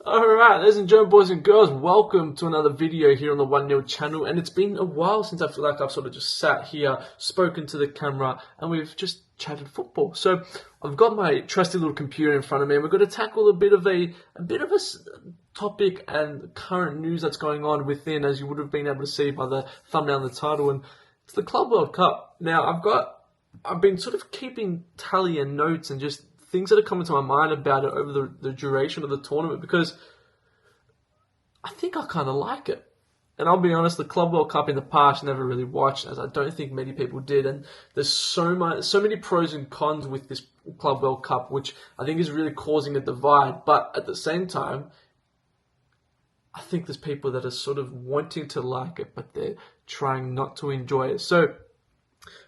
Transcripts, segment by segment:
Alright, ladies and gentlemen, boys and girls, welcome to another video here on the 1nil channel. And it's been a while since I feel like I've sort of just sat here, spoken to the camera, and we've just chatted football. So I've got my trusty little computer in front of me, and we're going to tackle a bit of a topic and current news that's going on within, as you would have been able to see by the thumbnail and the title, and it's the Club World Cup. Now I've been sort of keeping tally and notes and just things that are coming to my mind about it over the duration of the tournament, because I think I kind of like it. And I'll be honest, the Club World Cup in the past never really watched, as I don't think many people did. And there's so many pros and cons with this Club World Cup, which I think is really causing a divide. But at the same time, I think there's people that are sort of wanting to like it, but they're trying not to enjoy it. So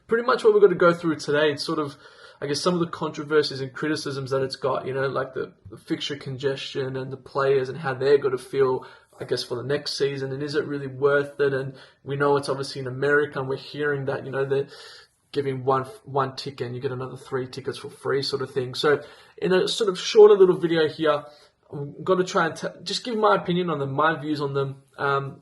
pretty much what we're going to go through today, it's sort of, I guess, some of the controversies and criticisms that it's got, like the fixture congestion and the players and how they're going to feel, I guess, for the next season, and is it really worth it? And we know it's obviously in America, and we're hearing that, they're giving one ticket and you get another 3 tickets for free sort of thing. So in a sort of shorter little video here, I'm going to try and just give my opinion on them, my views on them.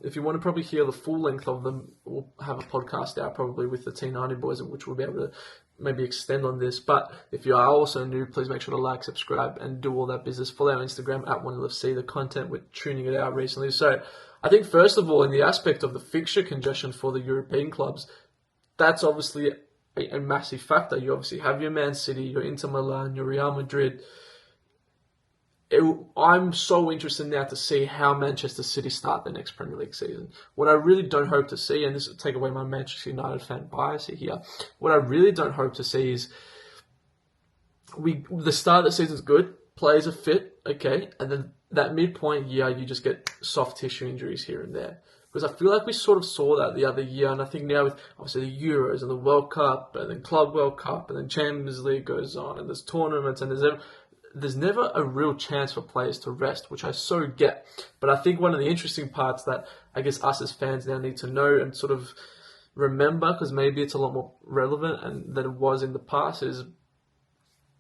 If you want to probably hear the full length of them, we'll have a podcast out probably with the T90 boys, in which we'll be able to maybe extend on this. But if you are also new, please make sure to like, subscribe, and do all that business. Follow our Instagram at 1LFC, the content. We're tuning it out recently. So I think, first of all, in the aspect of the fixture congestion for the European clubs, that's obviously a massive factor. You obviously have your Man City, your Inter Milan, your Real Madrid. I'm so interested now to see how Manchester City start the next Premier League season. What I really don't hope to see, and this will take away my Manchester United fan bias here, what I really don't hope to see is the start of the season is good, players are fit, okay, and then that midpoint year you just get soft tissue injuries here and there. Because I feel like we sort of saw that the other year, and I think now with obviously the Euros and the World Cup and then Club World Cup and then Champions League goes on and there's tournaments and there's never a real chance for players to rest, which I so get. But I think one of the interesting parts that I guess us as fans now need to know and sort of remember, because maybe it's a lot more relevant than it was in the past, is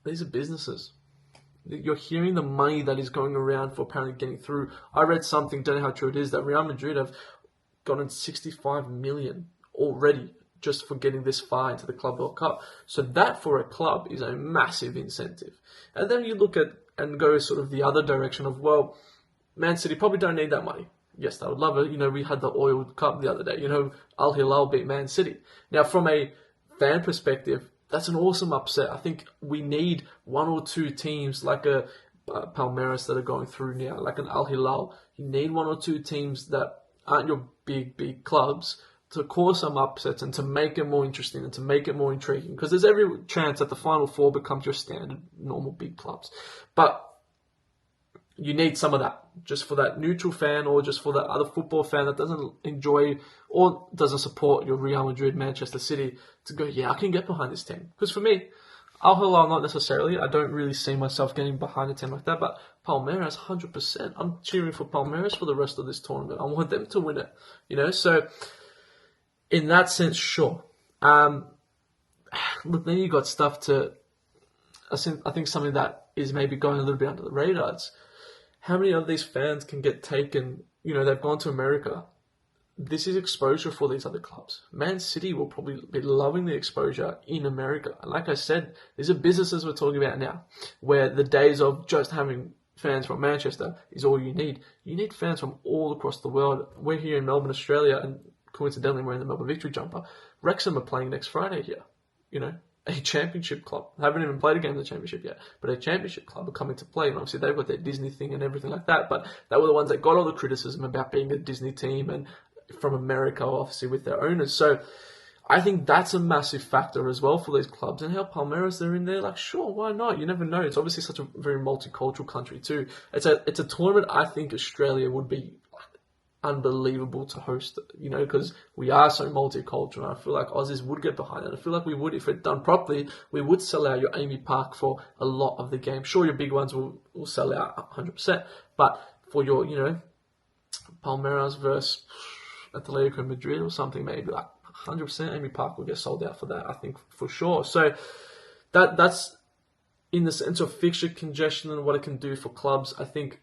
these are businesses. You're hearing the money that is going around for apparently getting through. I read something, don't know how true it is, that Real Madrid have gotten 65 million already just for getting this far into the Club World Cup. So that for a club is a massive incentive. And then you look at and go sort of the other direction of, well, Man City probably don't need that money. Yes, they would love it. We had the Oil Cup the other day. Al Hilal beat Man City. Now, from a fan perspective, that's an awesome upset. I think we need 1 or 2 teams like a Palmeiras that are going through now, like an Al Hilal. You need 1 or 2 teams that aren't your big clubs to cause some upsets and to make it more interesting and to make it more intriguing, because there's every chance that the Final Four becomes your standard normal big clubs. But you need some of that, just for that neutral fan or just for that other football fan that doesn't enjoy or doesn't support your Real Madrid, Manchester City, to go, yeah, I can get behind this team. Because for me, Al Hilal, not necessarily. I don't really see myself getting behind a team like that. But Palmeiras, 100%. I'm cheering for Palmeiras for the rest of this tournament. I want them to win it. So in that sense, sure. Look, then you got stuff to. I think something that is maybe going a little bit under the radar. It's how many of these fans can get taken. They've gone to America. This is exposure for these other clubs. Man City will probably be loving the exposure in America. And like I said, these are businesses we're talking about now, where the days of just having fans from Manchester is all you need. You need fans from all across the world. We're here in Melbourne, Australia, and coincidentally, we're in the Melbourne Victory jumper. Wrexham are playing next Friday here. A championship club. I haven't even played a game in the championship yet, but a championship club are coming to play, and obviously they've got their Disney thing and everything like that, but they were the ones that got all the criticism about being a Disney team and from America, obviously, with their owners. So I think that's a massive factor as well for these clubs. And how Palmeiras, they're in there, like, sure, why not? You never know. It's obviously such a very multicultural country too. It's a tournament I think Australia would be unbelievable to host, because we are so multicultural. I feel like Aussies would get behind it. I feel like we would, if it done properly, we would sell out your Amy Park for a lot of the game. Sure, your big ones will sell out 100%, but for your, Palmeiras versus Atletico Madrid or something, maybe like 100% Amy Park will get sold out for that, I think, for sure. So that's in the sense of fixture congestion and what it can do for clubs. I think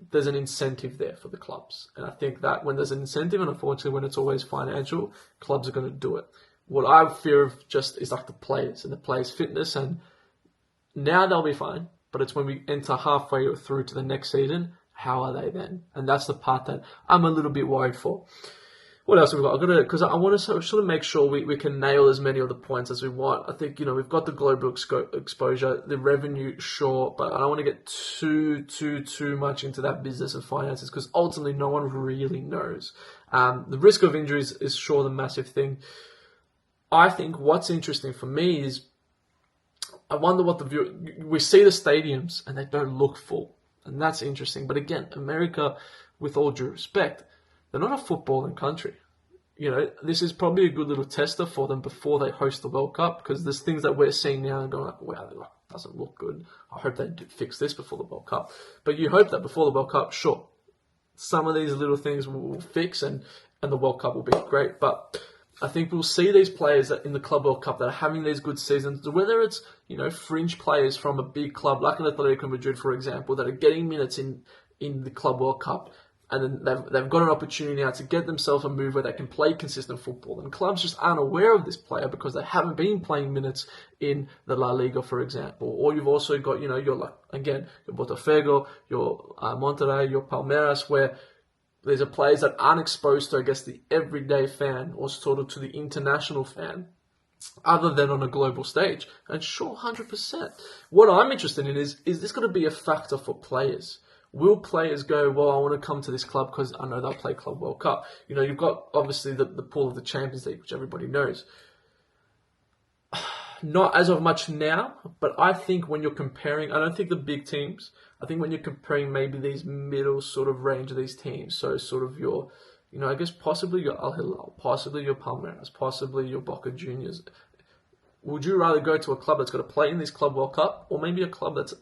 there's an incentive there for the clubs. And I think that when there's an incentive, and unfortunately when it's always financial, clubs are going to do it. What I fear of just is like the players and the players' fitness, and now they'll be fine, but it's when we enter halfway through to the next season, how are they then? And that's the part that I'm a little bit worried for. What else have we got? Because I want to sort of make sure we can nail as many of the points as we want. I think, we've got the global exposure, the revenue, sure, but I don't want to get too much into that business and finances, because ultimately no one really knows. The risk of injuries is sure the massive thing. I think what's interesting for me is I wonder what we see the stadiums and they don't look full. And that's interesting. But again, America, with all due respect, they're not a footballing country. This is probably a good little tester for them before they host the World Cup, because there's things that we're seeing now and going like, wow, that doesn't look good. I hope they fix this before the World Cup. But you hope that before the World Cup, sure, some of these little things will fix and the World Cup will be great. But I think we'll see these players that in the Club World Cup that are having these good seasons, whether it's, fringe players from a big club like an Atletico Madrid, for example, that are getting minutes in the Club World Cup, and then they've got an opportunity now to get themselves a move where they can play consistent football. And clubs just aren't aware of this player because they haven't been playing minutes in the La Liga, for example. Or you've also got, your Botafogo, your Monterrey, your Palmeiras, where these are players that aren't exposed to, I guess, the everyday fan or sort of to the international fan, other than on a global stage. And sure, 100%. What I'm interested in is this going to be a factor for players? Will players go, well, I want to come to this club because I know they'll play Club World Cup? You've got, obviously, the pool of the Champions League, which everybody knows. Not as of much now, but I think when you're comparing, I don't think the big teams, I think when you're comparing maybe these middle sort of range of these teams, so sort of your, I guess possibly your Al Hilal, possibly your Palmeiras, possibly your Boca Juniors, would you rather go to a club that's got to play in this Club World Cup, or maybe a club that's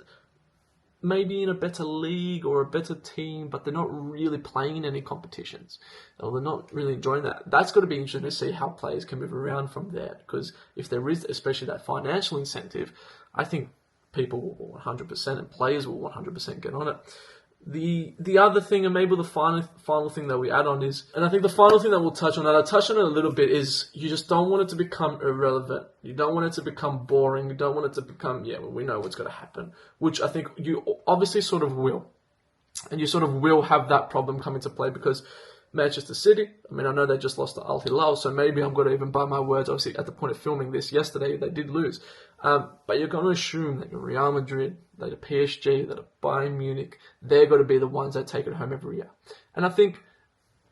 maybe in a better league or a better team, but they're not really playing in any competitions, or they're not really enjoying that? That's got to be interesting to see how players can move around from there, because if there is especially that financial incentive, I think people will 100% and players will 100% get on it. The other thing, and maybe the final thing that we add on is, and I think the final thing that we'll touch on, and I touched on it a little bit, is you just don't want it to become irrelevant. You don't want it to become boring. You don't want it to become, we know what's going to happen, which I think you obviously sort of will. And you sort of will have that problem come into play, because Manchester City, I know they just lost to Al Hilal, so maybe I'm going to even buy my words. Obviously, at the point of filming this yesterday, they did lose. But you're going to assume that your Real Madrid, that a PSG, that a Bayern Munich, they're going to be the ones that take it home every year. And I think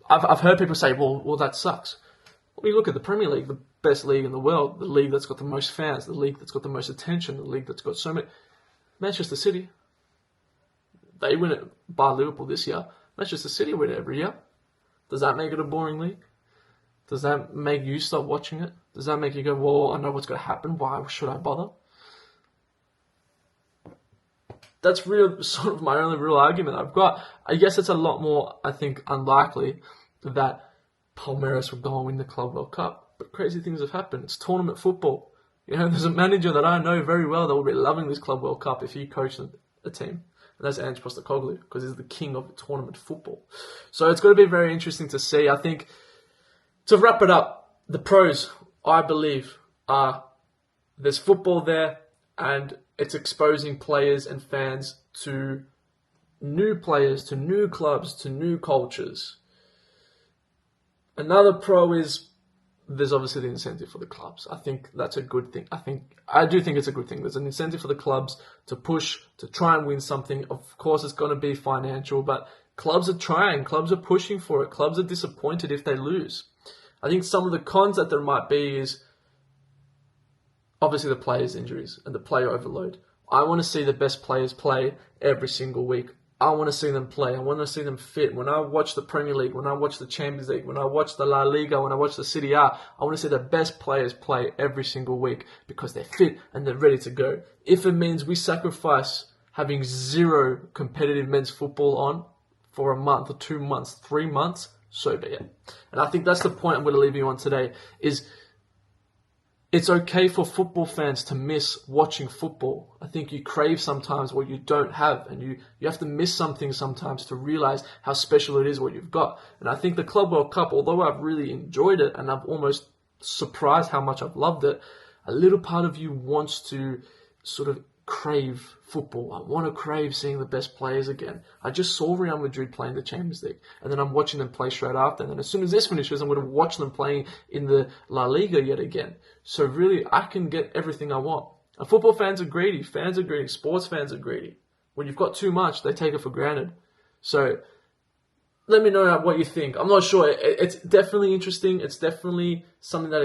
I've heard people say, well, that sucks. Well, you look at the Premier League, the best league in the world, the league that's got the most fans, the league that's got the most attention, the league that's got so many. Manchester City, they win it by Liverpool this year. Manchester City win it every year. Does that make it a boring league? Does that make you stop watching it? Does that make you go, well, I know what's going to happen. Why should I bother? That's sort of my only real argument I've got. I guess it's a lot more, I think, unlikely that Palmeiras will go and win the Club World Cup. But crazy things have happened. It's tournament football. There's a manager that I know very well that will be loving this Club World Cup if he coached a team. And that's Ange Postecoglou, because he's the king of tournament football. So it's going to be very interesting to see. I think, to wrap it up, the pros, I believe, are there's football there, and it's exposing players and fans to new players, to new clubs, to new cultures. Another pro is there's obviously the incentive for the clubs. I think that's a good thing. I do think it's a good thing. There's an incentive for the clubs to push, to try and win something. Of course, it's going to be financial, but clubs are trying. Clubs are pushing for it. Clubs are disappointed if they lose. I think some of the cons that there might be is obviously the players' injuries and the player overload. I want to see the best players play every single week. I want to see them play. I want to see them fit. When I watch the Premier League, when I watch the Champions League, when I watch the La Liga, when I watch the Serie A, I want to see the best players play every single week because they're fit and they're ready to go. If it means we sacrifice having zero competitive men's football on for a month or 2 months, 3 months, so be it. And I think that's the point I'm going to leave you on today is it's okay for football fans to miss watching football. I think you crave sometimes what you don't have, and you have to miss something sometimes to realize how special it is what you've got. And I think the Club World Cup, although I've really enjoyed it and I've almost surprised how much I've loved it, a little part of you wants to sort of crave football. I want to crave seeing the best players again. I just saw Real Madrid playing the Champions League, and then I'm watching them play straight after. And then as soon as this finishes, I'm going to watch them playing in the La Liga yet again. So really, I can get everything I want. And football fans are greedy. Fans are greedy. Sports fans are greedy. When you've got too much, they take it for granted. So let me know what you think. I'm not sure. It's definitely interesting. It's definitely something that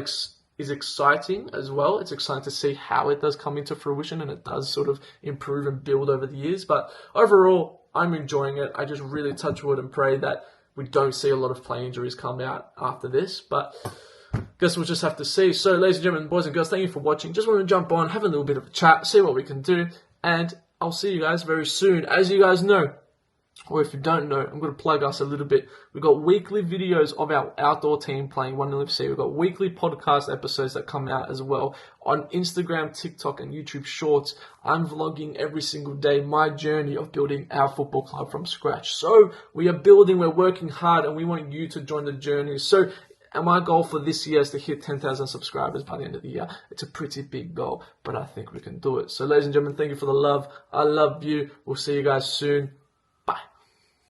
is exciting as well. It's exciting to see how it does come into fruition, and it does sort of improve and build over the years. But overall, I'm enjoying it. I just really touch wood and pray that we don't see a lot of play injuries come out after this. But guess we'll just have to see. So, ladies and gentlemen, boys and girls, thank you for watching. Just want to jump on, have a little bit of a chat, see what we can do, and I'll see you guys very soon. As you guys know, or if you don't know, I'm going to plug us a little bit. We've got weekly videos of our outdoor team playing 1-0 FC. We've got weekly podcast episodes that come out as well on Instagram, TikTok, and YouTube Shorts. I'm vlogging every single day my journey of building our football club from scratch. So we are building, we're working hard, and we want you to join the journey. So and my goal for this year is to hit 10,000 subscribers by the end of the year. It's a pretty big goal, but I think we can do it. So ladies and gentlemen, thank you for the love. I love you. We'll see you guys soon.